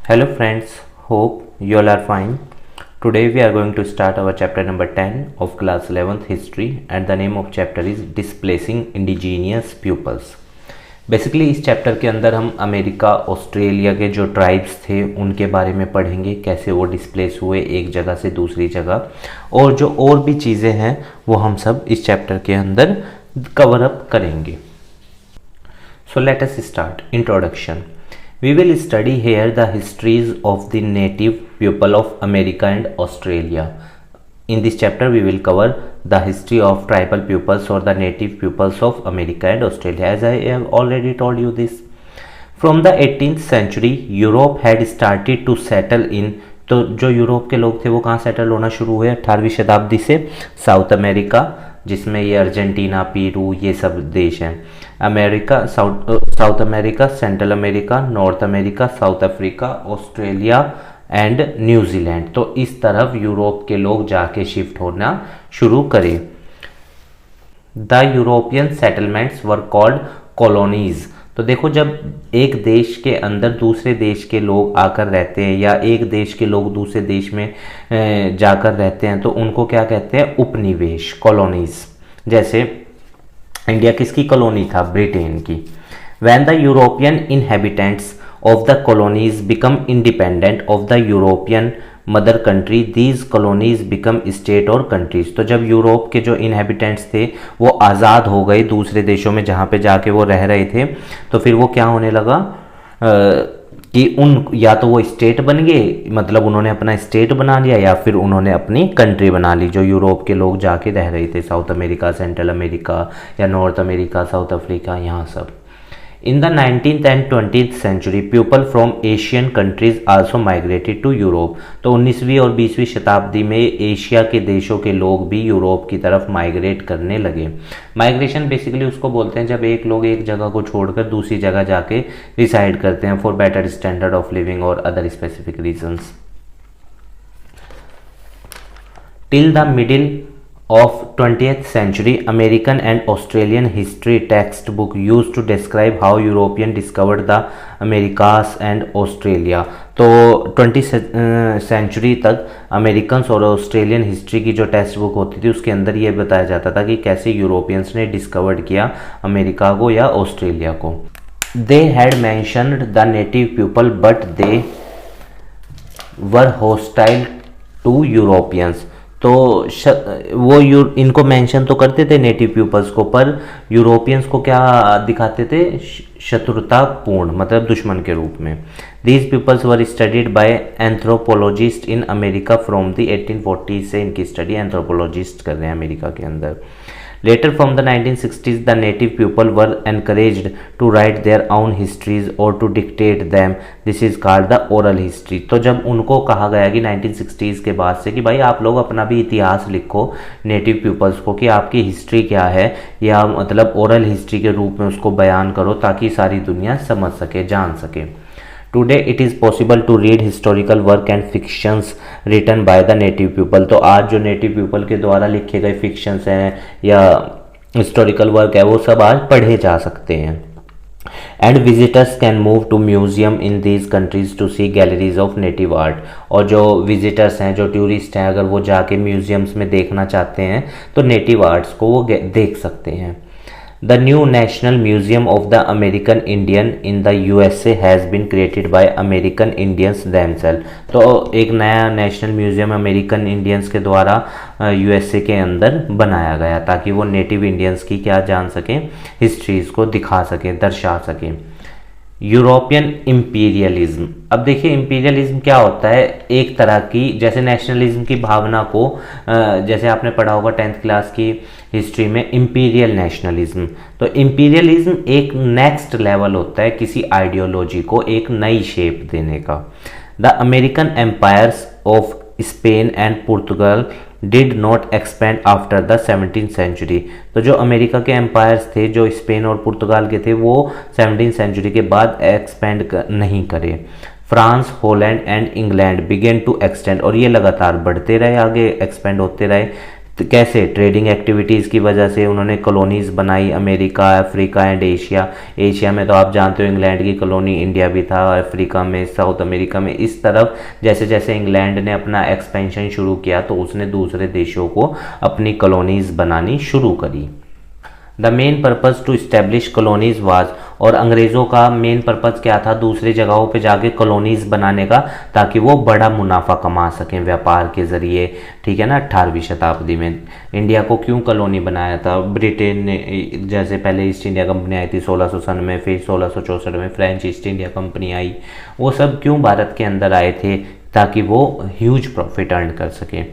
Hello friends, hope you all are fine. Today we are going to start our chapter number 10 of class 11th history and the name of chapter is Displacing Indigenous Peoples. Basically इस chapter के अंदर हम America Australia के जो tribes थे उनके बारे में पढ़ेंगे, कैसे वो डिस्प्लेस हुए एक जगह से दूसरी जगह, और जो और भी चीज़ें हैं वो हम सब इस चैप्टर के अंदर कवर अप करेंगे. So let us start. Introduction. We will study here the histories of the native people of America and Australia. In this chapter, we will cover the history of tribal peoples or the native peoples of America and Australia. As I have already told you this, from the 18th century, Europe had started to settle in. तो जो Europe के लोग थे वो कहाँ settle होना शुरू हुए 18वीं शताब्दी से? साउथ अमेरिका, जिसमें ये अर्जेंटीना, पेरू, ये सब देश हैं. America, south America, central America, north America, south Africa, Australia and New Zealand. तो इस तरफ यूरोप के लोग जाके शिफ्ट होना शुरू करे. The European settlements were called colonies. तो देखो, जब एक देश के अंदर दूसरे देश के लोग आकर रहते हैं या एक देश के लोग दूसरे देश में जाकर रहते हैं तो उनको क्या कहते हैं? उपनिवेश, कॉलोनीज. जैसे इंडिया किसकी कॉलोनी था? ब्रिटेन की. When the European inhabitants of the colonies become independent of the European mother country, these colonies become state और कंट्रीज. तो जब यूरोप के जो इनहेबिटेंट्स थे वो आज़ाद हो गए दूसरे देशों में जहाँ पे जाके वो रह रहे थे, तो फिर वो क्या होने लगा कि उन या तो वो स्टेट बन गए, मतलब उन्होंने अपना स्टेट बना लिया, या फिर उन्होंने अपनी कंट्री बना ली. जो यूरोप के लोग जाके रह रहे थे साउथ अमेरिका, सेंट्रल अमेरिका या नॉर्थ अमेरिका, साउथ अफ्रीका, यहाँ सब. In the 19th and 20th century, people from Asian countries also migrated to Europe. तो 19वीं और 20वीं शताब्दी में एशिया के देशों के लोग भी यूरोप की तरफ माइग्रेट करने लगे. माइग्रेशन बेसिकली उसको बोलते हैं जब एक लोग एक जगह को छोड़कर दूसरी जगह जाके रिसाइड करते हैं for better standard of living और other specific reasons. Till the middle of 20th century, American and Australian history textbook used to describe how European discovered the Americas and Australia. तो 20th सेंचुरी तक American और Australian history की जो text book होती थी उसके अंदर ये बताया जाता था कि कैसे यूरोपियंस ने डिस्कवर्ड किया अमेरिका को या ऑस्ट्रेलिया को. They had mentioned the native people but they were hostile to Europeans. तो वो इनको मेंशन तो करते थे नेटिव पीपल्स को, पर यूरोपियंस को क्या दिखाते थे? शत्रुतापूर्ण, मतलब दुश्मन के रूप में. These peoples were studied by anthropologist in America from the 1840 से इनकी स्टडी एंथ्रोपोलॉजिस्ट कर रहे हैं अमेरिका के अंदर. Later from the 1960s, the native people were encouraged to write their own histories or to dictate them. This is called the oral history. तो जब उनको कहा गया कि 1960s के बाद से कि भाई आप लोग अपना भी इतिहास लिखो नेटिव पीपल्स को, कि आपकी हिस्ट्री क्या है, या मतलब ओरल हिस्ट्री के रूप में उसको बयान करो ताकि सारी दुनिया समझ सके, जान सके. Today it is possible to read historical work and fictions written by the native people. तो आज जो नेटिव पीपल के द्वारा लिखे गए फिक्शंस हैं या हिस्टोरिकल वर्क है वो सब आज पढ़े जा सकते हैं. And visitors can move to museum in these countries to see galleries of native art. और जो विजिटर्स हैं, जो टूरिस्ट हैं, अगर वो जाके म्यूजियम्स में देखना चाहते हैं तो नेटिव आर्ट्स को वो देख सकते हैं. The new National Museum of the American Indian in the USA has been created by American Indians themselves. तो एक नया नेशनल म्यूजियम अमेरिकन इंडियंस के द्वारा यूएसए के अंदर बनाया गया ताकि वो नेटिव इंडियंस की क्या जान सकें, हिस्ट्रीज को दिखा सकें, दर्शा सकें. European imperialism. अब देखिए इम्पीरियलिज्म क्या होता है? एक तरह की, जैसे नेशनलिज्म की भावना को जैसे आपने पढ़ा होगा 10th क्लास की हिस्ट्री में, इम्पीरियल नेशनलिज्म. तो इम्पीरियलिज्म एक नेक्स्ट लेवल होता है किसी आइडियोलॉजी को एक नई शेप देने का. The American empires of Spain and Portugal did not expand after the 17th century. तो जो अमेरिका के एम्पायर्स थे, जो स्पेन और पुर्तगाल के थे, वो 17th सेंचुरी के बाद एक्सपेंड नहीं करे. France, Holland and England began to extend. और ये लगातार बढ़ते रहे, आगे एक्सपेंड होते रहे. तो कैसे ट्रेडिंग एक्टिविटीज़ की वजह से उन्होंने कॉलोनीज़ बनाई, America, Africa and Asia. Asia में तो आप जानते हो इंग्लैंड की कॉलोनी, इंडिया भी था, अफ्रीका में, साउथ अमेरिका में, इस तरफ जैसे जैसे इंग्लैंड ने अपना एक्सपेंशन शुरू किया तो उसने दूसरे देशों को अपनी कॉलोनीज़ बनानी शुरू करी। The main purpose to establish colonies was, और अंग्रेज़ों का मेन पर्पज़ क्या था, दूसरी जगहों पे जाके कॉलोनीज बनाने का, ताकि वो बड़ा मुनाफा कमा सकें व्यापार के ज़रिए। ठीक है ना। 18वीं शताब्दी में इंडिया को क्यों कॉलोनी बनाया था? ब्रिटेन ने, जैसे पहले ईस्ट इंडिया कंपनी आई थी 1697 में, फिर 1664 में फ्रेंच ईस्ट इंडिया कंपनी आई, वो सब क्यों भारत के अंदर आए थे? ताकि वो ह्यूज प्रॉफिट अर्न कर सकें।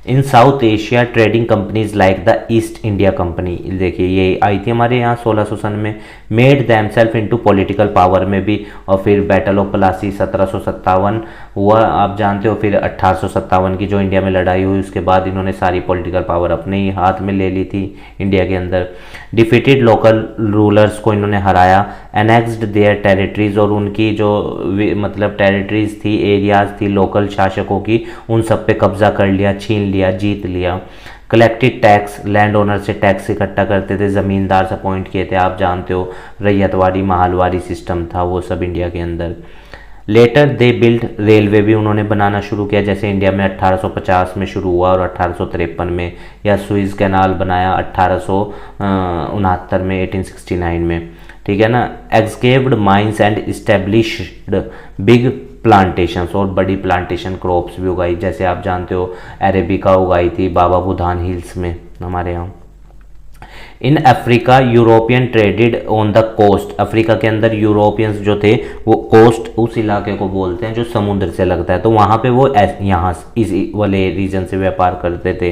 In South Asia trading companies like the East India Company, देखिए ये आई थी हमारे यहाँ 1600 में, made themselves into political power में भी, और फिर बैटल ऑफ प्लासी 1757 हुआ, आप जानते हो। फिर 1857 की जो इंडिया में लड़ाई हुई, उसके बाद इन्होंने सारी पॉलिटिकल पावर अपने ही हाथ में ले ली थी इंडिया के अंदर। डिफीटेड लोकल रूलर्स को इन्होंने हराया, एनेक्स्ड देयर टेरिटरीज, और उनकी जो मतलब टेरिटरीज थी, एरियाज थी लोकल शासकों की, उन सब पे कब्जा कर लिया, छीन लिया, जीत लिया। कलेक्टेड टैक्स, लैंड ओनर से टैक्स इकट्ठा करते थे, ज़मींदार से अपॉइंट किए थे, आप जानते हो रैयतवाड़ी महालवाड़ी सिस्टम था वो सब इंडिया के अंदर। लेटर दे बिल्ड, रेलवे भी उन्होंने बनाना शुरू किया, जैसे इंडिया में 1850 में शुरू हुआ और 1853 में, या सुइज कैनाल बनाया 1869 में, 1869 में। ठीक है ना। Excavated mines and established big plantations, और बड़ी प्लांटेशन क्रॉप्स भी उगाई, जैसे आप जानते हो अरेबिका उगाई थी बाबा बुधान हिल्स में हमारे यहाँ। In Africa European traded on the coast, Africa के अंदर यूरोपियंस जो थे वो कोस्ट उस इलाके को बोलते हैं जो समुद्र से लगता है, तो वहाँ पे वो यहाँ इस वाले रीजन से व्यापार करते थे।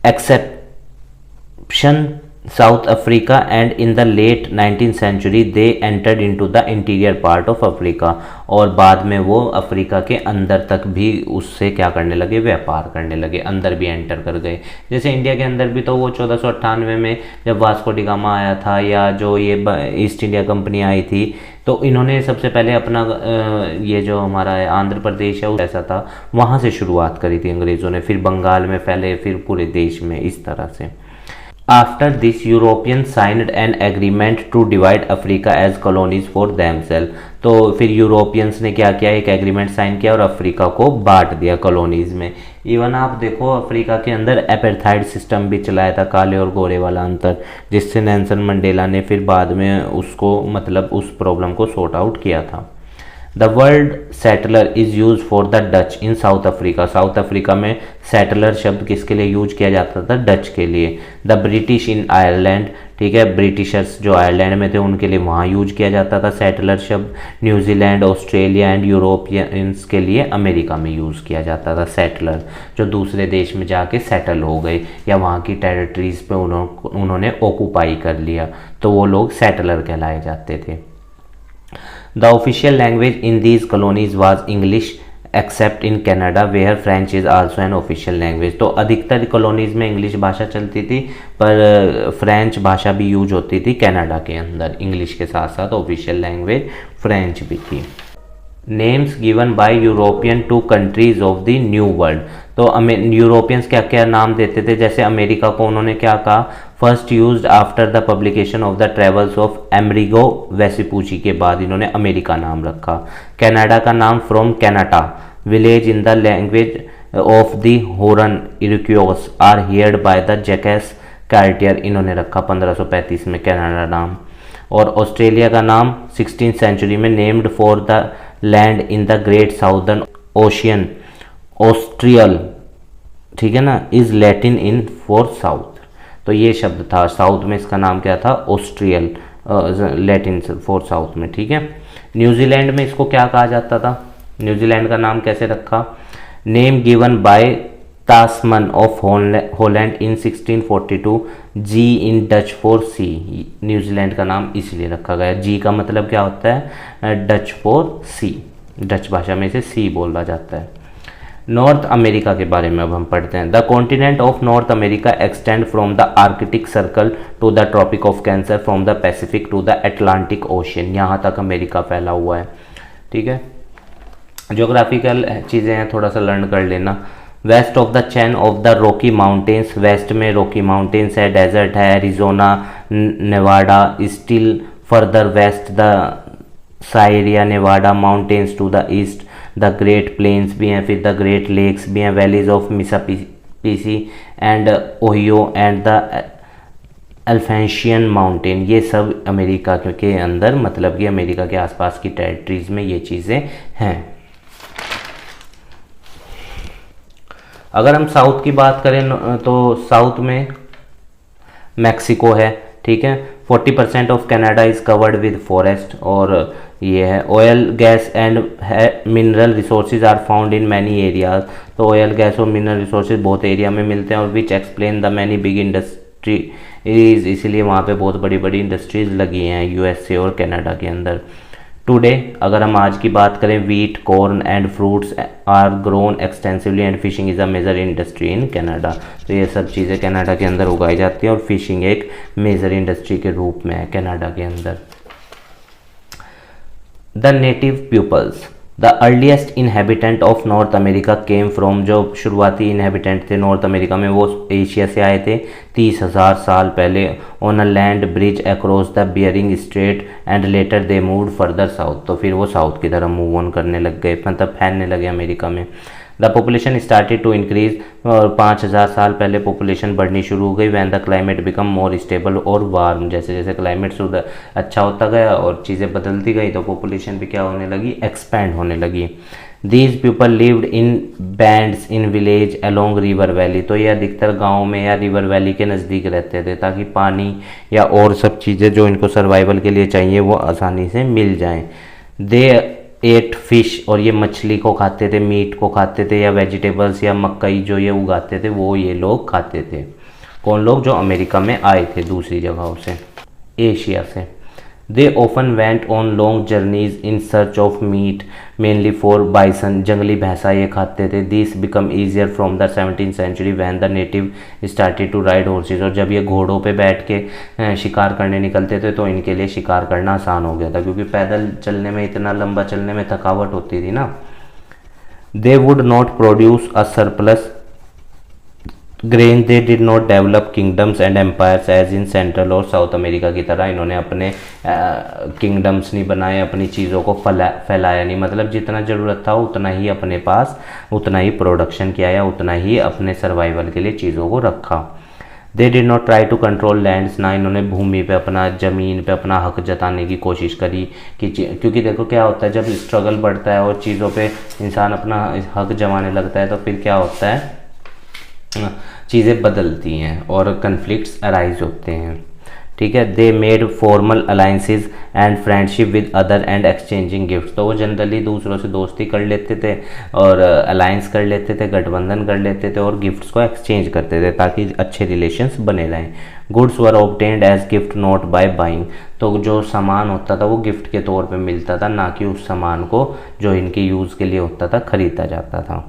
Exception South Africa, and in the late 19th century they entered into the interior part of Africa, और बाद में वो अफ्रीका के अंदर तक भी उससे क्या करने लगे, व्यापार करने लगे, अंदर भी एंटर कर गए। जैसे इंडिया के अंदर भी तो वो 1498 में जब वास्को डी गामा आया था, या जो ये ईस्ट इंडिया कंपनी आई थी, तो इन्होंने सबसे पहले अपना ये जो हमारा आंध्र प्रदेश है ऐसा था, वहाँ से शुरुआत करी थी अंग्रेज़ों ने, फिर बंगाल में फैले, फिर पूरे देश में, इस तरह से। After this, Europeans signed an agreement to divide Africa as colonies for themselves. तो फिर यूरोपियंस ने क्या किया, एक एग्रीमेंट साइन किया और अफ्रीका को बांट दिया कॉलोनीज में। इवन आप देखो अफ्रीका के अंदर एपेर्थाइड सिस्टम भी चलाया था, काले और गोरे वाला अंतर, जिससे नेल्सन मंडेला ने फिर बाद में उसको मतलब उस प्रॉब्लम को सॉर्ट आउट किया था। The word settler is use for the Dutch in South Africa, South Africa में सेटलर शब्द किसके लिए यूज किया जाता था, डच के लिए। द ब्रिटिश इन आयरलैंड, ठीक है, ब्रिटिशर्स जो आयरलैंड में थे उनके लिए वहाँ यूज किया जाता था सेटलर शब्द। न्यूजीलैंड, ऑस्ट्रेलिया एंड यूरोपियंस के लिए अमेरिका में यूज़ किया जाता था सेटलर, जो दूसरे देश में जाके सेटल हो गए या वहाँ की टेरिटरीज पे उन्होंने ऑक्यूपाई कर लिया, तो वो लोग सेटलर कहलाए जाते थे। The official language in these colonies was English except in Canada where French is also an official language। तो अधिकतर कॉलोनीज में इंग्लिश भाषा चलती थी, पर फ्रेंच भाषा भी यूज होती थी कनाडा के अंदर, इंग्लिश के साथ साथ ऑफिशियल लैंग्वेज फ्रेंच भी थी। Names given by European to countries of the new world, तो यूरोपियंस क्या क्या नाम देते थे, जैसे अमेरिका को उन्होंने क्या कहा, first used after the publication of the travels of Amerigo Vespucci, के बाद इन्होंने अमेरिका नाम रखा। कनाडा का नाम from Kanata, village in the language of the Huron Iroquois are heard by the Jacques Cartier, इन्होंने रखा 1535 में कनाडा नाम। और ऑस्ट्रेलिया का नाम 16th सेंचुरी में named for the land in the great southern ocean, Austral, ठीक है ना, is Latin in for south, तो ये शब्द था, साउथ में इसका नाम क्या था, ऑस्ट्रियल, लैटिन फॉर साउथ में, ठीक है। न्यूजीलैंड में इसको क्या कहा जाता था, न्यूजीलैंड का नाम कैसे रखा, name given by Tasman of Holland in 1642, zee in Dutch for sea, New Zealand का नाम इसलिए रखा गया, जी का मतलब क्या होता है, डच फॉर सी, डच भाषा में इसे सी बोला जाता है। नॉर्थ अमेरिका के बारे में अब हम पढ़ते हैं। The continent of North America extend from the Arctic circle to the tropic of cancer, from the Pacific to the Atlantic ocean, यहाँ तक अमेरिका फैला हुआ है, ठीक है। ज्योग्राफिकल चीज़ें हैं, थोड़ा सा लर्न कर लेना। West of the chain of the Rocky Mountains, west में रॉकी माउंटेन्स है, डेजर्ट है, Arizona, Nevada, still further west the Sierra Nevada mountains to the east, the Great Plains भी हैं, फिर द ग्रेट लेक्स भी हैं, valleys of Mississippi and Ohio and the Appalachian mountain, ये सब अमेरिका के अंदर, मतलब कि अमेरिका के आसपास की टेरिटरीज में ये चीज़ें हैं। अगर हम साउथ की बात करें तो साउथ में मैक्सिको है, ठीक है। 40% of Canada is covered with forest, और ये है oil gas and mineral resources are found in many areas, तो ऑयल गैस और मिनरल रिसोर्सेज बहुत एरिया में मिलते हैं, और which explain the many big industries, इसीलिए वहाँ पे बहुत बड़ी बड़ी इंडस्ट्रीज लगी हैं यूएसए और कनाडा के अंदर। टुडे अगर हम आज की बात करें, wheat, corn and fruits are grown extensively and fishing is a major industry in Canada, तो ये सब चीज़ें कनाडा के अंदर उगाई जाती हैं और फिशिंग एक मेजर इंडस्ट्री के रूप में है कनाडा के अंदर। The native peoples, the earliest inhabitant of North America came from, जो शुरुआती इनहेबिटेंट थे नॉर्थ अमेरिका में वो एशिया से आए थे 30,000 साल पहले, on a land bridge across the bearing straight and later they move further south, तो फिर वो साउथ की तरफ मूव ऑन करने लग गए, मतलब फैलने लगे अमेरिका में। The population started to increase, और 5,000 साल पहले पॉपुलेशन बढ़नी शुरू हो गई। When the climate become more stable और वार्म, जैसे जैसे क्लाइमेट सुधर अच्छा होता गया और चीज़ें बदलती गई तो पॉपुलेशन भी क्या होने लगी, एक्सपैंड होने लगी। These people lived in bands in village along river valley, तो ये अधिकतर गाँव में या रिवर वैली के नज़दीक रहते थे ताकि पानी या और सब चीज़ें जो इनको सर्वाइवल के लिए चाहिए वो आसानी से मिल जाएँ। दे एट फिश, और ये मछली को खाते थे, मीट को खाते थे, या वेजिटेबल्स या मकई जो ये उगाते थे वो ये लोग खाते थे। कौन लोग, जो अमेरिका में आए थे दूसरी जगहों से, एशिया से। They often went on long journeys in search of meat mainly for bison, जंगली भैंसा ये खाते थे। This become easier from the 17th century when the native started to ride horses, और जब ये घोड़ों पे बैठ के शिकार करने निकलते थे तो इनके लिए शिकार करना आसान हो गया था, क्योंकि पैदल चलने में, इतना लंबा चलने में थकावट होती थी ना। They would not produce a surplus grain, they did not develop kingdoms and empires as in central और साउथ अमेरिका की तरह इन्होंने अपने किंगडम्स नहीं बनाए, अपनी चीज़ों को फैलाया नहीं, मतलब जितना ज़रूरत था उतना ही अपने पास, उतना ही प्रोडक्शन किया या उतना ही अपने सर्वाइवल के लिए चीज़ों को रखा। They did not try to control lands, ना इन्होंने भूमि पे अपना, ज़मीन पे अपना हक जताने की कोशिश करी कि, क्योंकि देखो क्या होता है, जब स्ट्रगल बढ़ता है और चीज़ों पे इंसान अपना हक जमाने लगता है तो फिर क्या होता है, चीज़ें बदलती हैं और कन्फ्लिक्ट्स अराइज होते हैं, ठीक है। They made formal alliances and friendship with other and exchanging gift, तो वो जनरली दूसरों से दोस्ती कर लेते थे और अलाइंस कर लेते थे, गठबंधन कर लेते थे और गिफ्ट्स को एक्सचेंज करते थे ताकि अच्छे रिलेशंस बने रहें। Goods were obtained as gift not by buying, तो जो सामान होता था वो गिफ्ट के तौर पे मिलता था, ना कि उस सामान को जो इनके यूज़ के लिए होता था खरीदा जाता था,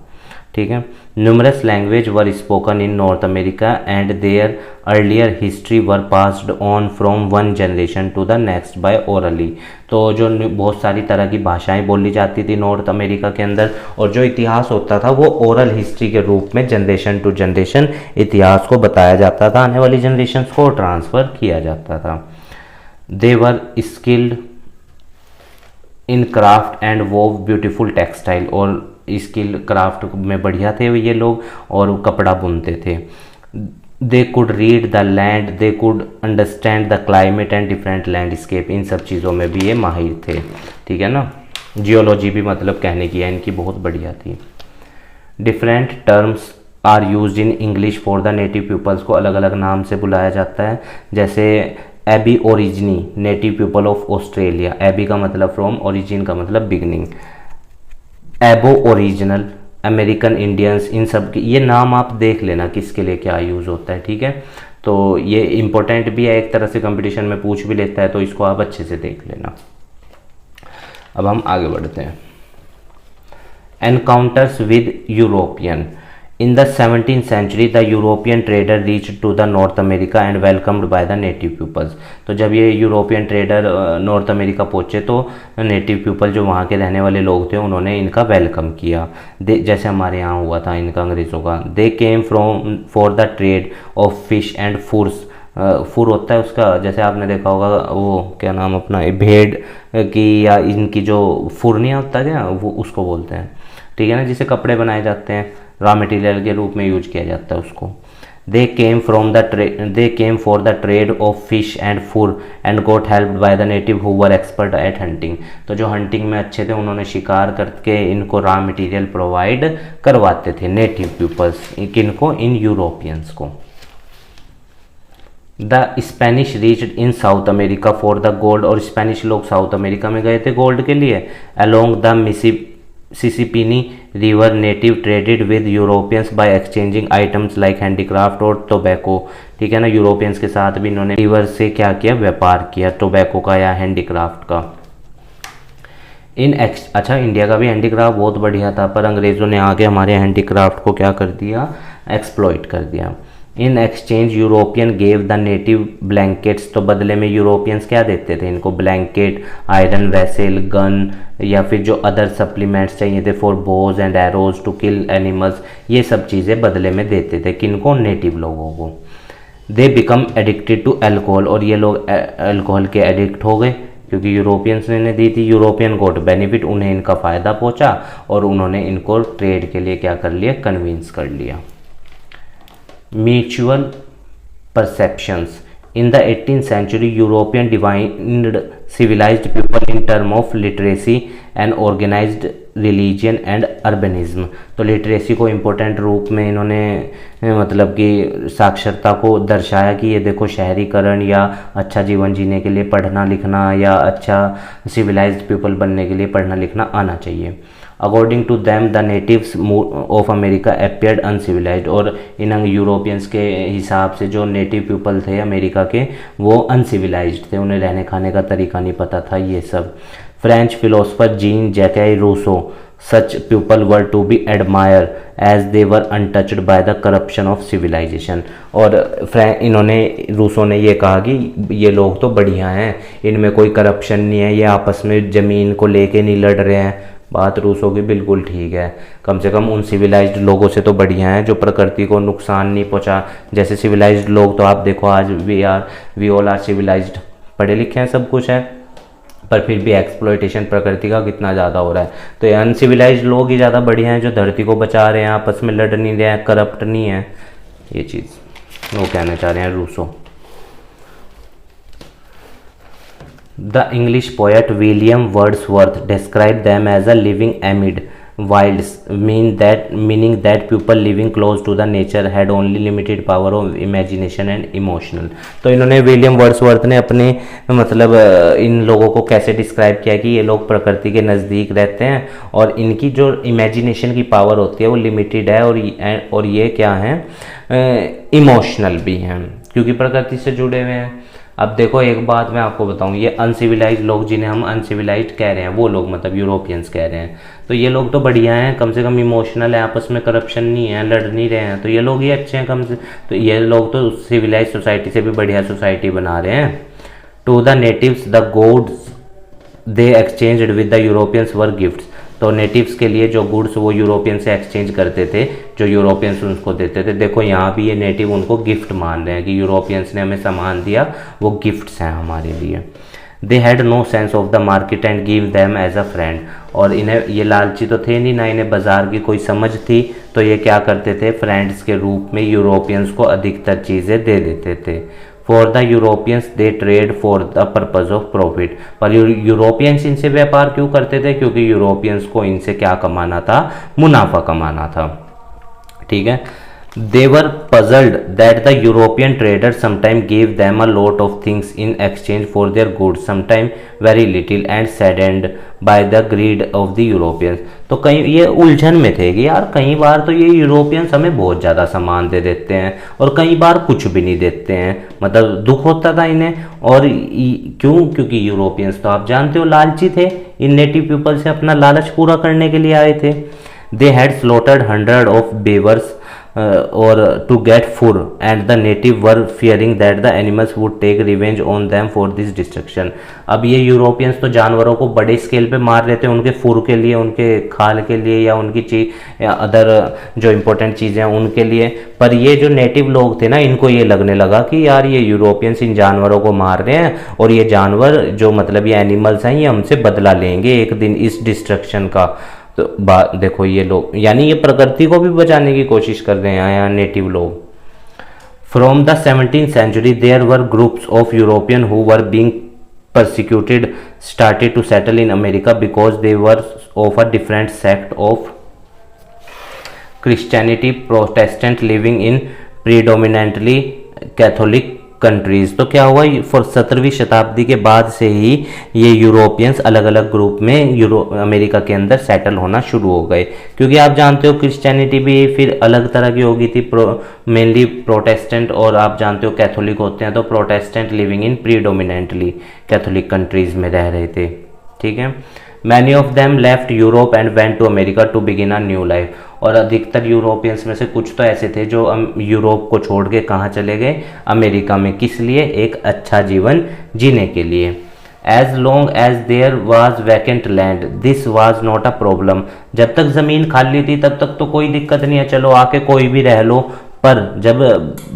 ठीक है। Numerous language were spoken in North America and their earlier history were passed on from one generation to the next by orally, तो जो बहुत सारी तरह की भाषाएं बोली जाती थी नॉर्थ अमेरिका के अंदर, और जो इतिहास होता था वो ओरल हिस्ट्री के रूप में जनरेशन टू जनरेशन इतिहास को बताया जाता था, आने वाली जनरेशन को ट्रांसफ़र किया जाता था। They were skilled in craft and wove beautiful textile, और स्किल क्राफ्ट में बढ़िया थे ये लोग और कपड़ा बुनते थे। They could read the land, they could understand the climate and different landscape, इन सब चीज़ों में भी ये माहिर थे, ठीक है ना। जियोलॉजी भी मतलब कहने की है इनकी बहुत बढ़िया थी। Different terms are used in English for the native peoples, को अलग अलग नाम से बुलाया जाता है, जैसे aborigine native people of Australia, ab का मतलब फ्रॉम, ओरिजिन का मतलब बिगनिंग, एबो ओरिजिनल, अमेरिकन इंडियंस, इन सब के ये नाम आप देख लेना किसके लिए क्या यूज़ होता है, ठीक है। तो ये इम्पोर्टेंट भी है, एक तरह से कंपटीशन में पूछ भी लेता है, तो इसको आप अच्छे से देख लेना। अब हम आगे बढ़ते हैं। Encounters with European, In the 17th century, the European trader reached to the North America and welcomed by the native pupils. तो जब ये यूरोपियन ट्रेडर नॉर्थ अमेरिका पहुँचे तो नेटिव पीपल जो वहाँ के रहने वाले लोग थे उन्होंने इनका वेलकम किया, जैसे हमारे यहाँ हुआ था इनका अंग्रेज़ों का. They came from for the trade of fish and foods. Food होता है उसका, जैसे आपने देखा होगा वो क्या नाम अपना भेड़ की या इनकी जो फूड नहीं होता क्या, वो उसको बोलते हैं, ठीक है ना, जिसे कपड़े बनाए जाते हैं, रॉ मटेरियल के रूप में यूज किया जाता है उसको. They came for the trade of fish and food and got helped by the native who were expert at hunting. तो जो हंटिंग में अच्छे थे उन्होंने शिकार करके इनको रॉ मटेरियल प्रोवाइड करवाते थे नेटिव पीपल्स, किनको, इन यूरोपियंस को. The Spanish reached in South America for the gold. और स्पेनिश लोग साउथ अमेरिका में गए थे गोल्ड के लिए. Along the Mississippi river native traded with Europeans by exchanging items like handicraft और टोबैको. ठीक है ना, यूरोपियंस के साथ भी इन्होंने रिवर से क्या किया, व्यापार किया, टोबैको का या हैंडीक्राफ्ट का. अच्छा, इंडिया का भी हैंडीक्राफ्ट बहुत बढ़िया था, पर अंग्रेज़ों ने आके हमारे हैंडीक्राफ्ट को क्या कर दिया, एक्सप्लॉइट कर दिया. In exchange European gave the native blankets. तो बदले में यूरोपियंस क्या देते थे इनको, ब्लैंकेट, आयरन वेसल, गन या फिर जो अदर सप्लीमेंट्स चाहिए थे for bows and arrows to kill animals, ये सब चीज़ें बदले में देते थे, किनको, नेटिव लोगों को. They become addicted to alcohol. और ये लोग अल्कोहल के एडिक्ट हो गए क्योंकि यूरोपियंस ने दी थी. यूरोपियन गोट बेनिफिट, उन्हें इनका फ़ायदा पहुंचा और उन्होंने इनको ट्रेड के लिए क्या कर लिया, कन्विंस कर लिया. Mutual perceptions. In the 18th century, European divided civilized people in terms of literacy and organized religion and urbanism. तो लिटरेसी को इम्पोर्टेंट रूप में इन्होंने मतलब कि साक्षरता को दर्शाया कि ये देखो शहरीकरण या अच्छा जीवन जीने के लिए पढ़ना लिखना या अच्छा सिविलाइज्ड पीपल बनने के लिए पढ़ना लिखना आना चाहिए. According to them the natives of America appeared uncivilized. और इन यूरोपियंस के हिसाब से जो नेटिव पीपल थे अमेरिका के वो अनसिविलाइज्ड थे, उन्हें रहने खाने का तरीका नहीं पता था ये सब. French philosopher Jean Jacques Rousseau, such people were to be admire as they were untouched by the corruption of civilisation. और इन्होंने रूसो ने ये कहा कि ये लोग तो बढ़िया हैं, इनमें कोई करप्शन नहीं है, ये आपस में ज़मीन को लेके नहीं लड़ रहे हैं. बात रूसों की बिल्कुल ठीक है, कम से कम उन सिविलाइज्ड लोगों से तो बढ़िया है जो प्रकृति को नुकसान नहीं पहुंचा. जैसे सिविलाइज्ड लोग तो आप देखो आज वी ऑल आर सिविलाइज्ड, पढ़े लिखे हैं, सब कुछ है, पर फिर भी एक्सप्लॉयटेशन प्रकृति का कितना ज़्यादा हो रहा है. तो ये अनसिविलाइज्ड लोग ही ज़्यादा बढ़िया हैं जो धरती को बचा रहे हैं, आपस में लड़ नहीं रहे हैं, करप्ट नहीं है. ये चीज़ वो कहना चाह रहे हैं Rousseau. The English poet William Wordsworth described them as a living amid wilds, meaning that people living close to the nature had only limited power of imagination and emotional. तो इन्होंने विलियम वर्ड्सवर्थ ने अपने मतलब इन लोगों को कैसे describe किया कि ये लोग प्रकृति के नज़दीक रहते हैं और इनकी जो इमेजिनेशन की पावर होती है वो लिमिटेड है और ये क्या है, इमोशनल भी हैं क्योंकि प्रकृति से जुड़े हुए हैं. अब देखो एक बात मैं आपको बताऊं, ये अनसिविलाइज लोग जिन्हें हम अनसिविलाइज कह रहे हैं वो लोग मतलब यूरोपियंस कह रहे हैं, तो ये लोग तो बढ़िया हैं, कम से कम इमोशनल है, आपस में करप्शन नहीं है, लड़ नहीं रहे हैं, तो ये लोग ही अच्छे हैं कम से. तो ये लोग तो सिविलाइज सोसाइटी से भी बढ़िया सोसाइटी बना रहे हैं. To the natives the goods they exchanged with the Europeans were gifts. तो नेटिव्स के लिए जो गुड्स वो यूरोपियन से एक्सचेंज करते थे, जो यूरोपियंस उनको देते थे. देखो यहाँ भी ये नेटिव उनको गिफ्ट मान रहे हैं कि यूरोपियंस ने हमें सामान दिया, वो गिफ्ट्स हैं हमारे लिए. They had no sense of the market and give them as a friend. और इन्हें ये लालची तो थे नहीं, ना इन्हें बाजार की कोई समझ थी, तो ये क्या करते थे, फ्रेंड्स के रूप में यूरोपियंस को अधिकतर चीज़ें दे देते थे. For the Europeans they trade for the purpose of profit. पर यूरोपियंस इनसे व्यापार क्यों करते थे, क्योंकि यूरोपियंस को इनसे क्या कमाना था, मुनाफा कमाना था. ठीक है. They were puzzled that the European traders sometimes gave them a lot of things in exchange for their goods, sometimes very little, and saddened by the greed of the Europeans. तो कई ये उलझन में थे कि यार कई बार तो ये यूरोपियंस हमें बहुत ज़्यादा सामान दे देते हैं और कई बार कुछ भी नहीं देते हैं, मतलब दुख होता था इन्हें. और क्यों, क्योंकि यूरोपियंस तो आप जानते हो लालची थे, इन नेटिव पीपल से अपना लालच पूरा करने के लिए आए थे. They had slaughtered hundreds of beavers or to get food, and the native were fearing that the animals would take revenge on them for this destruction. अब ये यूरोपियंस तो जानवरों को बड़े स्केल पे मार रहे थे उनके फुर के लिए, उनके खाल के लिए, या उनकी चीज या अदर जो इम्पोर्टेंट चीज़ें हैं उनके लिए, पर ये जो नेटिव लोग थे ना, इनको ये लगने लगा कि यार ये यूरोपियंस इन जानवरों को मार रहे हैं और ये जानवर जो मतलब ये एनिमल्स हैं ये हमसे बदला लेंगे एक दिन इस डिस्ट्रक्शन का। तो बात देखो, ये लोग यानी ये प्रकृति को भी बचाने की कोशिश कर रहे हैं यहाँ नेटिव लोग। From the 17th century there were groups of European who were being persecuted started to settle in America because they were of a different sect of Christianity, Protestant living in predominantly Catholic countries. तो क्या हुआ, 17वीं शताब्दी के बाद से ही ये Europeans अलग अलग ग्रुप में अमेरिका के अंदर सेटल होना शुरू हो गए, क्योंकि आप जानते हो क्रिश्चियनिटी भी फिर अलग तरह की होगी थी, मेनली प्रोटेस्टेंट, और आप जानते हो कैथोलिक होते हैं, तो Protestant living in predominantly Catholic countries में रह रहे थे। ठीक है, many of them left Europe and went to America to begin a new life. और अधिकतर यूरोपियंस में से कुछ तो ऐसे थे जो यूरोप को छोड़ के कहाँ चले गए, अमेरिका में। किस लिए? एक अच्छा जीवन जीने के लिए। As long as there was vacant land this was not a problem. जब तक ज़मीन खाली थी तब तक तो कोई दिक्कत नहीं है, चलो आके कोई भी रह लो। पर जब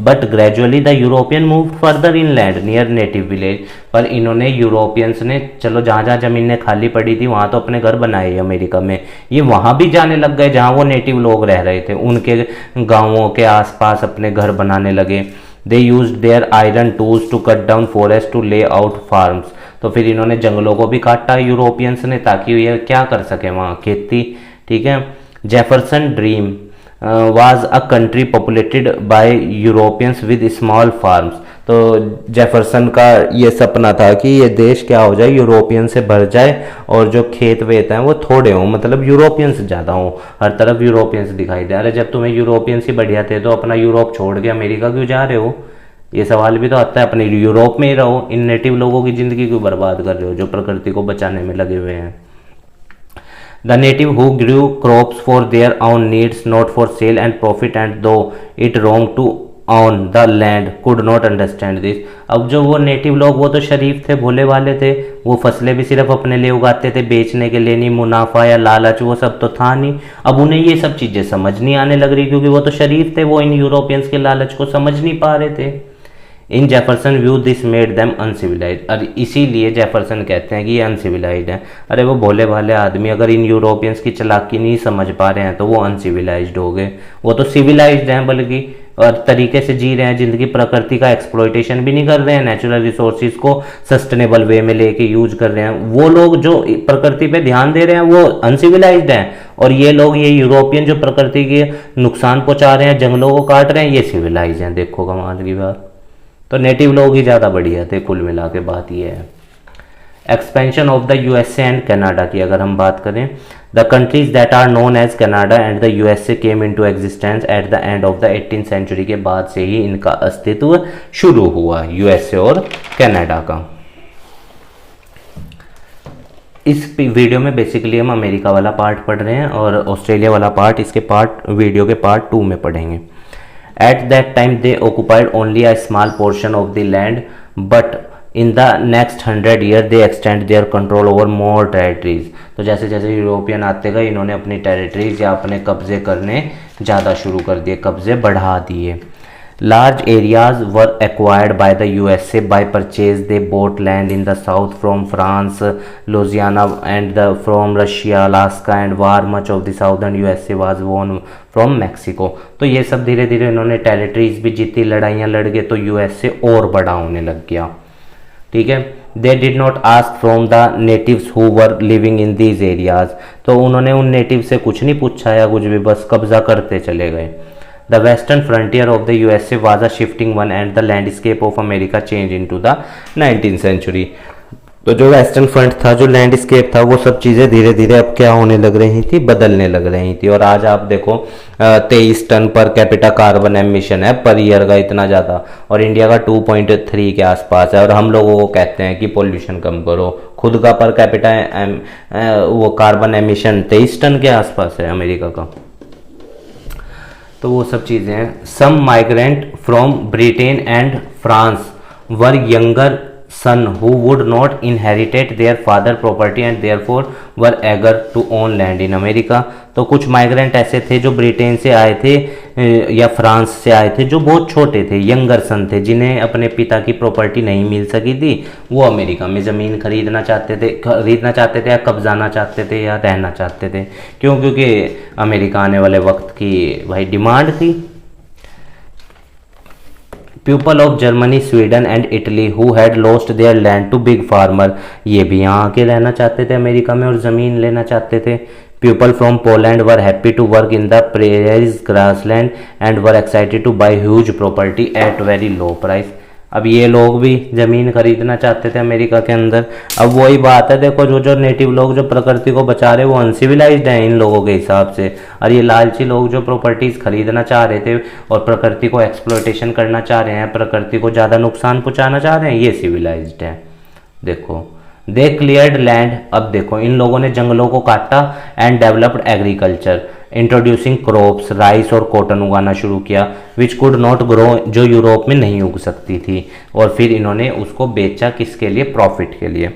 but gradually the European move further in land near native village. पर इन्होंने यूरोपियंस ने चलो जहाँ जहाँ ज़मीनें खाली पड़ी थी वहाँ तो अपने घर बनाए अमेरिका में, ये वहाँ भी जाने लग गए जहाँ वो नेटिव लोग रह रहे थे, उनके गाँवों के आसपास अपने घर बनाने लगे। They use their iron tools to cut down forest to lay out farms. तो फिर इन्होंने जंगलों को भी काटा यूरोपियंस ने, ताकि ये क्या कर सके वहाँ, खेती। ठीक है, Jefferson dream was a country populated by Europeans with small farms। तो जेफरसन का ये सपना था कि ये देश क्या हो जाए, यूरोपियन से भर जाए और जो खेत वेत हैं वो थोड़े हों, मतलब यूरोपियंस ज़्यादा हों, हर तरफ यूरोपियंस दिखाई दे। अरे जब तुम्हें यूरोपियंस ही बढ़िया थे तो अपना यूरोप छोड़ के अमेरिका क्यों जा रहे हो? ये सवाल भी तो आता है। अपने यूरोप में ही रहो, इन नेटिव लोगों की ज़िंदगी क्यों बर्बाद कर रहे हो जो प्रकृति को बचाने में लगे हुए हैं। The native who grew crops for their own needs, not for sale and profit, and though it wrong to own the land, could not understand this। अब जो वो नेटिव लोग, वो तो शरीफ थे, भोले वाले थे, वो फसलें भी सिर्फ अपने लिए उगाते थे, बेचने के लिए नहीं, मुनाफा या लालच वो सब तो था नहीं। अब उन्हें ये सब चीज़ें समझ नहीं आने लग रही, क्योंकि वो तो शरीफ थे, वो इन यूरोपियंस के लालच को समझ नहीं पा रहे थे। In Jefferson view this made them uncivilise. और इसीलिए जेफरसन कहते हैं कि ये अनसिविलाइज है। अरे वो भोले भाले आदमी अगर इन यूरोपियंस की चालाकी नहीं समझ पा रहे हैं तो वो अनसिविलाइज्ड हो गए। वो तो सिविलाइज्ड हैं, बल्कि और तरीके से जी रहे हैं जिंदगी, प्रकृति का एक्सप्लॉयटेशन भी नहीं कर रहे हैं, नेचुरल रिसोर्सेज को सस्टेनेबल वे में लेके यूज कर रहे हैं। वो लोग जो प्रकृति पे ध्यान दे रहे हैं वो अनसिविलाइज्ड हैं, और ये लोग, ये यूरोपियन जो प्रकृति के नुकसान पहुंचा रहे हैं, जंगलों को काट रहे हैं, ये सिविलाइज हैं। देखो कमाल की बात, तो नेटिव लोग ही ज़्यादा बढ़िया थे। कुल मिला के बात ये है। Expansion of the USA and Canada की अगर हम बात करें, the countries that are known as Canada and the USA came into existence at the end of the 18th century के बाद से ही इनका अस्तित्व शुरू हुआ, यूएसए और कनाडा का। इस वीडियो में बेसिकली हम अमेरिका वाला पार्ट पढ़ रहे हैं और ऑस्ट्रेलिया वाला पार्ट इसके वीडियो के पार्ट 2 में पढ़ेंगे। At that time they occupied only a small portion of the land, but in the next 100 years they extend their control over more territories। तो जैसे जैसे यूरोपियन आते गए इन्होंने अपनी टेरिटरीज या अपने कब्जे करने ज़्यादा शुरू कर दिए, कब्जे बढ़ा दिए। Large areas were acquired by the USA by purchase. They bought land in the south from France, Louisiana, and from Russia, Alaska, and war much of the southern USA was won from Mexico। तो ये सब धीरे धीरे इन्होंने territories भी जीती, लड़ाइयाँ लड़ गए, तो यूएसए और बड़ा होने लग गया। ठीक है, दे did not ask from the natives who were living in these areas. तो उन्होंने उन नेटिव से कुछ नहीं पूछा या कुछ भी, बस कब्जा करते चले गए। The western frontier of the USA was a shifting one and the landscape of America changed into the 19th century। तो जो वेस्टर्न फ्रंट था, जो लैंडस्केप था, वो सब चीज़ें धीरे धीरे अब क्या होने लग रही थी, बदलने लग रही थी। और आज आप देखो 23 ton per capita carbon emission है पर ईयर का, इतना ज़्यादा, और इंडिया का 2.3 के आसपास है। और हम लोगों को कहते हैं कि पोल्यूशन कम करो, खुद का पर कैपिटा वो कार्बन एमिशन 23 टन के आसपास है अमेरिका का। तो वो सब चीज़ें हैं। Some migrant from Britain and France were younger son who would not inherit their father property and therefore were eager to own land in America. तो कुछ माइग्रेंट ऐसे थे जो ब्रिटेन से आए थे या फ्रांस से आए थे, जो बहुत छोटे थे, यंगर सन थे, जिन्हें अपने पिता की प्रॉपर्टी नहीं मिल सकी थी। वो अमेरिका में ज़मीन खरीदना चाहते थे या कब्जाना चाहते थे या रहना चाहते थे। क्यों? क्योंकि अमेरिका आने वाले वक्त की भाई डिमांड थी। People of Germany, Sweden and Italy who had lost their land to big farmer, ये भी यहाँ आके रहना चाहते थे अमेरिका में और ज़मीन लेना चाहते थे। People from Poland were happy to work in the prairies grassland and were excited to buy huge property at very low price. अब ये लोग भी ज़मीन खरीदना चाहते थे अमेरिका के अंदर। अब वही बात है, देखो जो नेटिव लोग जो प्रकृति को बचा रहे वो अनसिविलाइज्ड हैं इन लोगों के हिसाब से, और ये लालची लोग जो प्रॉपर्टीज़ खरीदना चाह रहे थे और प्रकृति को एक्सप्लॉयटेशन करना चाह रहे हैं, प्रकृति को ज़्यादा नुकसान पहुँचाना चाह रहे हैं, ये सिविलाइज्ड हैं। देखो दे क्लियर्ड लैंड, अब देखो इन लोगों ने जंगलों को काटा and developed agriculture, introducing crops, rice और कॉटन उगाना शुरू किया, विच कुड नॉट ग्रो, जो यूरोप में नहीं उग सकती थी, और फिर इन्होंने उसको बेचा किसके लिए? प्रॉफिट के लिए।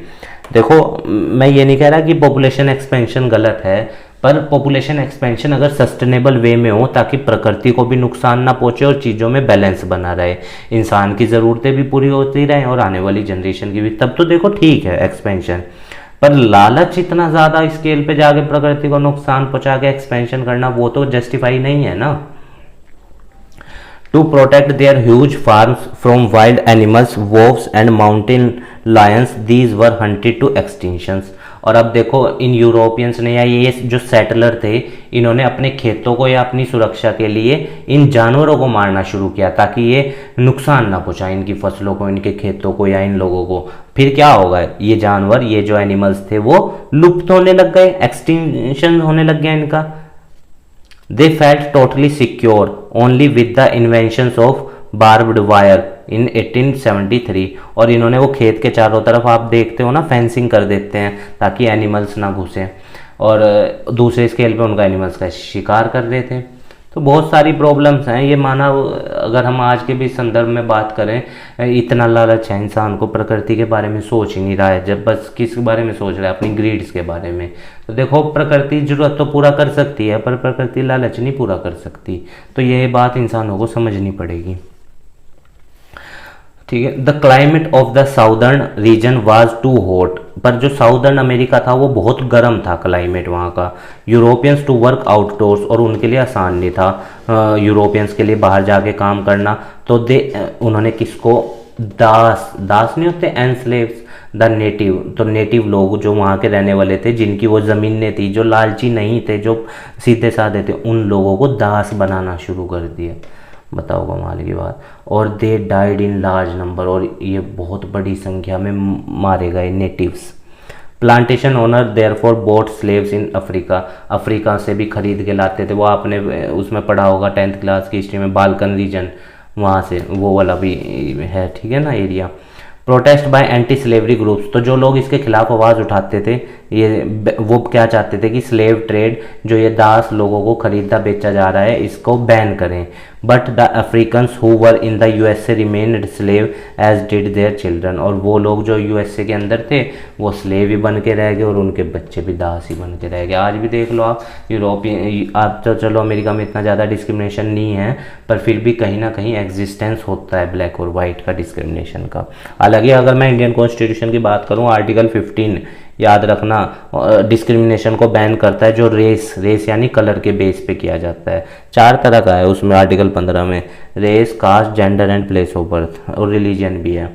देखो मैं ये नहीं कह रहा कि पॉपुलेशन एक्सपेंशन गलत है, पर पॉपुलेशन एक्सपेंशन अगर सस्टेनेबल वे में हो ताकि प्रकृति को भी नुकसान ना पहुंचे और चीज़ों में बैलेंस बना रहे, इंसान की ज़रूरतें भी पूरी होती रहें और आने वाली जनरेशन की भी, तब तो देखो ठीक है एक्सपेंशन। पर लालच इतना ज़्यादा स्केल पे जाके प्रकृति को नुकसान पहुंचा के एक्सपेंशन करना, वो तो जस्टिफाई नहीं है ना। To protect their huge farms from wild animals, wolves and mountain lions, these were hunted to extinctions. और अब देखो इन यूरोपियंस ने या ये जो सेटलर थे, इन्होंने अपने खेतों को या अपनी सुरक्षा के लिए इन जानवरों को मारना शुरू किया ताकि ये नुकसान ना पहुंचाए इनकी फसलों को, इनके खेतों को या इन लोगों को। फिर क्या होगा? ये जानवर, ये जो एनिमल्स थे वो लुप्त होने लग गए, एक्सटिंक्शन होने लग गया इनका। They felt totally secure only with the inventions of barbed wire in 1873। और इन्होंने वो खेत के चारों तरफ आप देखते हो ना फेंसिंग कर देते हैं ताकि एनिमल्स ना घुसे, और दूसरे स्केल पे उनका एनिमल्स का शिकार कर रहे थे। तो बहुत सारी प्रॉब्लम्स हैं। ये मानव, अगर हम आज के भी संदर्भ में बात करें, इतना लालच है इंसान को, प्रकृति के बारे में सोच ही नहीं रहा है, जब बस किस बारे में सोच रहा है? अपनी ग्रीड्स के बारे में। तो देखो प्रकृति जरूरत तो पूरा कर सकती है पर प्रकृति लालच नहीं पूरा कर सकती, तो ये बात इंसानों को समझनी पड़ेगी। ठीक है। The climate of the southern region was too hot, पर जो साउदर्न अमेरिका था वो बहुत गर्म था क्लाइमेट वहाँ का। यूरोपियंस टू वर्क आउटडोर्स, और उनके लिए आसान नहीं था यूरोपियंस के लिए बाहर जाके काम करना। तो उन्होंने किसको? दास नहीं होते, एनस्लेव्स द नेटिव, तो नेटिव लोग जो वहाँ के रहने वाले थे, जिनकी वो ज़मीनें थी, जो लालची नहीं थे, जो सीधे साधे थे, उन लोगों को दास बनाना शुरू कर दिया। बताओ कमाल की बात। और they died in large number, और ये बहुत बड़ी संख्या में मारे गए natives. Plantation owner therefore boat slaves in Africa, Africa से भी खरीद के लाते थे। वो आपने उसमें पढ़ा होगा 10th क्लास की हिस्ट्री में, बाल्कन रीजन, वहाँ से वो वाला भी है, ठीक है ना area. Protest bye anti slavery groups, तो जो लोग इसके खिलाफ आवाज़ उठाते थे, ये वो क्या चाहते थे कि स्लेव ट्रेड, जो ये दास लोगों को खरीदा बेचा जा रहा है, इसको बैन करें। But the Africans who were in the USA remained slave as did their children, और वो लोग जो यूएसए के अंदर थे वो स्लेव ही बन के रह गए और उनके बच्चे भी दास ही बन के रह गए। आज भी देख लो आप यूरोपियन, आप तो चलो अमेरिका में इतना ज़्यादा डिस्क्रिमिनेशन नहीं है, पर फिर भी कहीं ना कहीं एग्जिस्टेंस होता है ब्लैक और वाइट का डिस्क्रिमिनेशन का। हालांकि अगर मैं इंडियन कॉन्स्टिट्यूशन की बात करूँ, आर्टिकल 15 याद रखना डिस्क्रिमिनेशन को बैन करता है, जो रेस यानी कलर के बेस पे किया जाता है। 4 तरह का है उसमें आर्टिकल 15 में, race, caste, gender and place of birth, और रिलीजन भी है।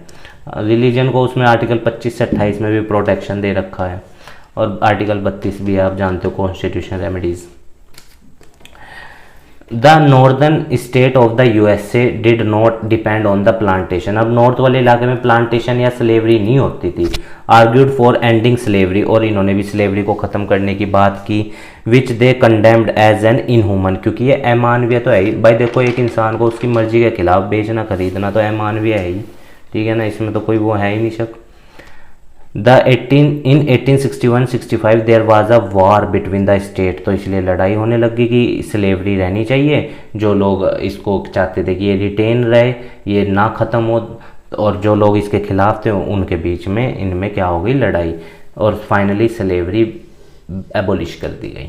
रिलीजन को उसमें आर्टिकल 25 से 28 में भी प्रोटेक्शन दे रखा है, और आर्टिकल 32 भी है, आप जानते हो, constitution remedies. The northern state of the USA did not depend on the plantation, अब नॉर्थ वाले इलाके में प्लांटेशन या स्लेवरी नहीं होती थी। आर्ग्यूड फॉर एंडिंग स्लेवरी, और इन्होंने भी स्लेवरी को ख़त्म करने की बात की। विच दे कंडेम्ड एज एन इनह्यूमन, क्योंकि ये अमानवीय तो है ही भाई। देखो एक इंसान को उसकी मर्जी के खिलाफ बेचना खरीदना तो अमानवीय है ही, ठीक है ना, इसमें तो कोई वो है ही नहीं शक। The 1861-65 there was a war between the state, तो इसलिए लड़ाई होने लगी कि स्लेवरी रहनी चाहिए, जो लोग इसको चाहते थे कि ये रिटेन रहे, ये ना ख़त्म हो, और जो लोग इसके खिलाफ थे उनके बीच में इनमें क्या हो गई, लड़ाई, और फाइनली स्लेवरी एबोलिश कर दी गई।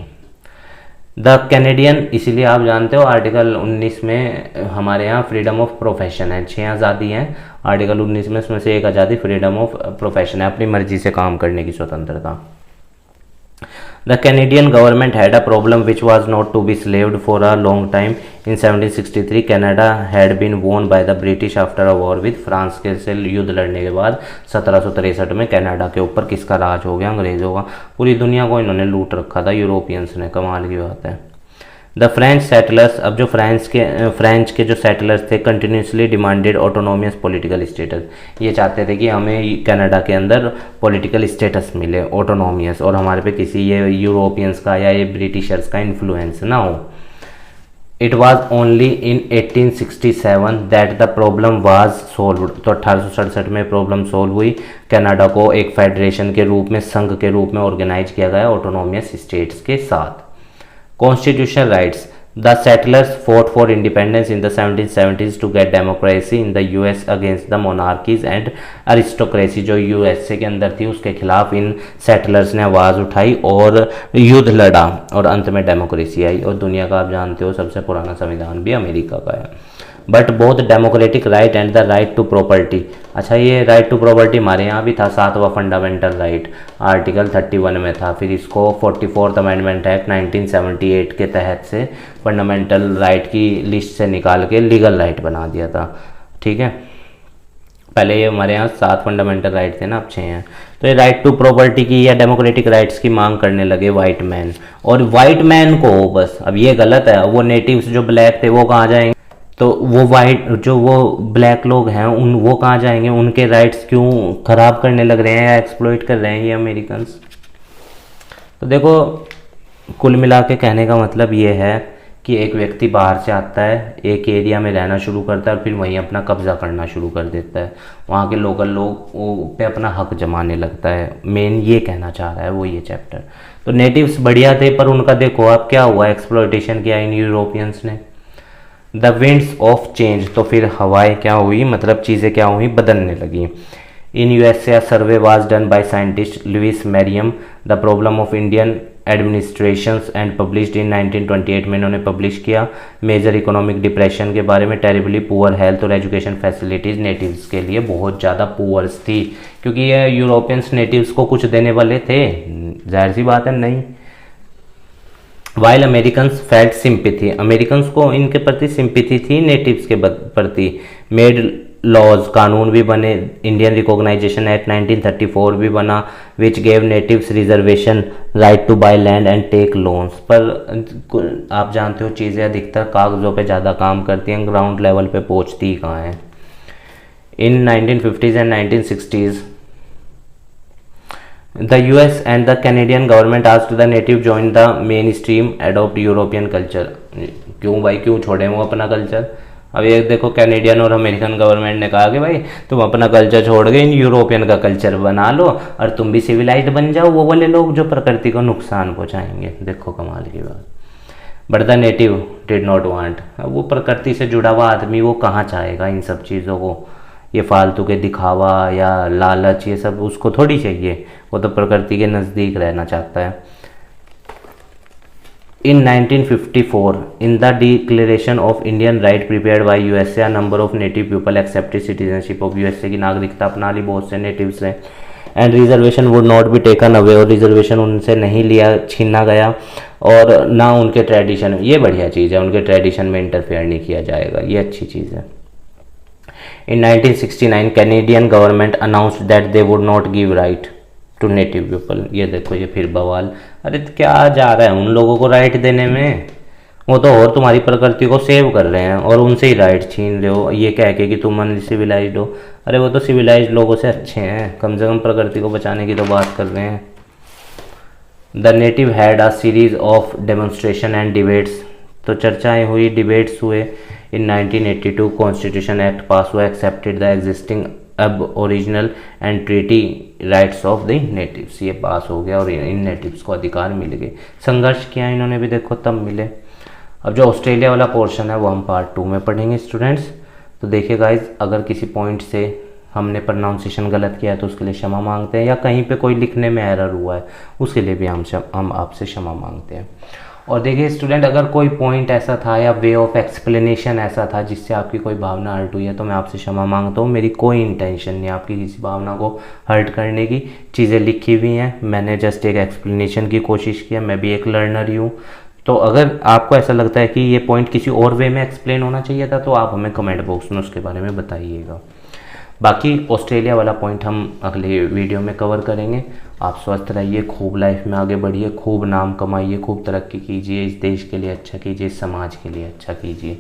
द कैनेडियन, इसीलिए आप जानते हो आर्टिकल 19 में हमारे यहाँ फ्रीडम ऑफ प्रोफेशन है, 6 आज़ादी हैं आर्टिकल 19 में, उसमें से एक आज़ादी फ्रीडम ऑफ प्रोफेशन है, अपनी मर्जी से काम करने की स्वतंत्रता। The Canadian government had a problem which was not to be solved for a long time. In 1763 Canada had been won by the British after a war with France के से युद्ध लड़ने के बाद 1763 में कनाडा के ऊपर किसका राज हो गया, अंग्रेज़ों का। पूरी दुनिया को इन्होंने लूट रखा था यूरोपियंस ने, कमाल की बात है। द फ्रेंच सेटलर्स, अब जो फ्रेंच के जो सेटलर्स थे कंटिन्यूसली डिमांडेड ऑटोनोमियस पॉलिटिकल स्टेटस, ये चाहते थे कि हमें कनाडा के अंदर पॉलिटिकल स्टेटस मिले ऑटोनोमियस, और हमारे पे किसी ये यूरोपियंस का या ये ब्रिटिशर्स का इन्फ्लुएंस ना हो। It was only in 1867 that the problem was solved, तो 1867 में प्रॉब्लम सोल्व हुई, कनाडा को एक फेडरेशन के रूप में, संघ के रूप में ऑर्गेनाइज किया गया ऑटोनोमियस स्टेट्स के साथ। Constitutional rights. The settlers fought for independence in the 1770s to get democracy in the US against the monarchies and aristocracy, जो USA के अंदर थी उसके खिलाफ इन सेटलर्स ने आवाज़ उठाई और युद्ध लड़ा, और अंत में डेमोक्रेसी आई। और दुनिया का आप जानते हो सबसे पुराना संविधान भी अमेरिका का है। But both democratic right and the right to property, अच्छा ये राइट टू प्रॉपर्टी हमारे यहाँ भी था, 7वां फंडामेंटल राइट आर्टिकल 31 में था, फिर इसको 44th अमेंडमेंट एक्ट 1978 के तहत से फंडामेंटल राइट की लिस्ट से निकाल के लीगल राइट बना दिया था, ठीक है। पहले ये हमारे यहाँ 7 फंडामेंटल राइट थे ना, अब 6 हैं। तो ये राइट टू प्रॉपर्टी की या डेमोक्रेटिक राइट्स की मांग करने लगे वाइट मैन, और वाइट मैन को बस, अब ये गलत है, वो नेटिव्स जो ब्लैक थे वो कहाँ जाएंगे, तो वो वाइट जो वो ब्लैक लोग हैं वो कहाँ जाएंगे, उनके राइट्स क्यों ख़राब करने लग रहे हैं या एक्सप्लॉइट कर रहे हैं ये अमेरिकन्स। तो देखो कुल मिला के कहने का मतलब ये है कि एक व्यक्ति बाहर से आता है, एक एरिया में रहना शुरू करता है और फिर वहीं अपना कब्जा करना शुरू कर देता है, वहाँ के लोकल लोग पे अपना हक जमाने लगता है। मेन ये कहना चाह रहा है वो ये चैप्टर। तो नेटिव्स बढ़िया थे, पर उनका देखो अब क्या हुआ, एक्सप्लॉइटेशन किया इन यूरोपियंस ने। द विंड्स ऑफ चेंज, तो फिर हवाएं क्या हुई, मतलब चीज़ें क्या हुई, बदलने लगी। In USA a survey was done by scientist Lewis Meriam the problem of Indian administrations and published in 1928 में इन्होंने पब्लिश किया। मेजर इकोनॉमिक डिप्रेशन के बारे में, टेरिबली पुअर हेल्थ और एजुकेशन फैसिलिटीज़ नेटिव्स के लिए बहुत ज़्यादा पुअर्स थी, क्योंकि ये यूरोपियंस नेटिव्स को कुछ देने वाले थे, जाहिर सी बात है नहीं। While Americans felt sympathy, Americans को इनके प्रति सिंपैथी थी नेटिव्स के प्रति। मेड लॉज, कानून भी बने, इंडियन रिकॉग्नाइजेशन एक्ट 1934 भी बना, which gave natives reservation right to buy land and take loans. पर आप जानते हो चीज़ें अधिकतर कागज़ों पे ज़्यादा काम करती हैं, ग्राउंड लेवल पे पहुँचती कहाँ हैं। इन 1950s and 1960s the US and the Canadian government asked the native join the mainstream adopt European culture। क्यों भाई, क्यों छोड़े वो अपना कल्चर। अब ये देखो कैनेडियन और अमेरिकन गवर्नमेंट ने कहा कि भाई तुम अपना कल्चर छोड़ के इन यूरोपियन का कल्चर बना लो और तुम भी सिविलाइज्ड बन जाओ, वो वाले लोग जो प्रकृति को नुकसान पहुंचाएंगे। देखो कमाल की बात। But the native did not want, अब वो प्रकृति से जुड़ा हुआ आदमी वो कहाँ चाहेगा इन सब चीज़ों को, ये फालतू के दिखावा या लालच ये सब उसको थोड़ी चाहिए, वो तो प्रकृति के नज़दीक रहना चाहता है। इन 1954 in the declaration of Indian right prepared by USA a number of native people accepted citizenship of USA की नागरिकता अपना ली बहुत से नेटिव्स ने। And reservation would not be taken away, और रिजर्वेशन उनसे नहीं लिया, छीना गया, और ना उनके ट्रेडिशन, ये बढ़िया चीज़ है, उनके ट्रेडिशन में इंटरफेयर नहीं किया जाएगा, ये अच्छी चीज़ है। In 1969 Canadian government announced that they would not give right to native people. ये देखो ये फिर बवाल, अरे तो क्या जा रहा है उन लोगों को राइट देने में, वो तो और तुम्हारी प्रकृति को सेव कर रहे हैं और उनसे ही राइट छीन रहे हो, ये कह के कि तुम अनसिविलाइज्ड हो। अरे वो तो सिविलाइज्ड लोगों से अच्छे हैं, कम से कम प्रकृति को बचाने की तो बात कर रहे हैं। The native had a series of demonstration and debates, तो चर्चाएं हुई, डिबेट्स हुए। इन 1982 कॉन्स्टिट्यूशन एक्ट पास हुआ, एक्सेप्टेड द एग्जिस्टिंग अब original and treaty rights of the natives, ये पास हो गया और इन नेटिव्स को अधिकार मिल गए। संघर्ष किया इन्होंने भी, देखो तब मिले। अब जो ऑस्ट्रेलिया वाला पोर्शन है वो हम पार्ट 2 में पढ़ेंगे स्टूडेंट्स। तो देखिए गाइज, अगर किसी पॉइंट से हमने प्रोनाउंसिएशन गलत किया है तो उसके लिए क्षमा मांगते हैं, या कहीं पे कोई लिखने में एरर हुआ है उसके लिए भी हम आपसे क्षमा मांगते हैं। और देखिए स्टूडेंट, अगर कोई पॉइंट ऐसा था या वे ऑफ एक्सप्लेनेशन ऐसा था जिससे आपकी कोई भावना हर्ट हुई है तो मैं आपसे क्षमा मांगता हूँ। मेरी कोई इंटेंशन नहीं आपकी किसी भावना को हर्ट करने की। चीज़ें लिखी हुई हैं, मैंने जस्ट एक एक्सप्लेनेशन की कोशिश किया, मैं भी एक लर्नर ही हूँ। तो अगर आपको ऐसा लगता है कि ये पॉइंट किसी और वे में एक्सप्लेन होना चाहिए था तो आप हमें कमेंट बॉक्स में उसके बारे में बताइएगा। बाकी ऑस्ट्रेलिया वाला पॉइंट हम अगले वीडियो में कवर करेंगे। आप स्वस्थ रहिए, खूब लाइफ में आगे बढ़िए, खूब नाम कमाइए, खूब तरक्की कीजिए, इस देश के लिए अच्छा कीजिए, समाज के लिए अच्छा कीजिए।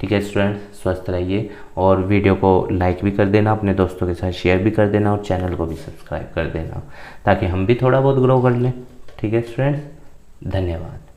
ठीक है स्टूडेंट्स, स्वस्थ रहिए और वीडियो को लाइक भी कर देना, अपने दोस्तों के साथ शेयर भी कर देना और चैनल को भी सब्सक्राइब कर देना ताकि हम भी थोड़ा बहुत ग्रो कर लें। ठीक है स्टूडेंट्स, धन्यवाद।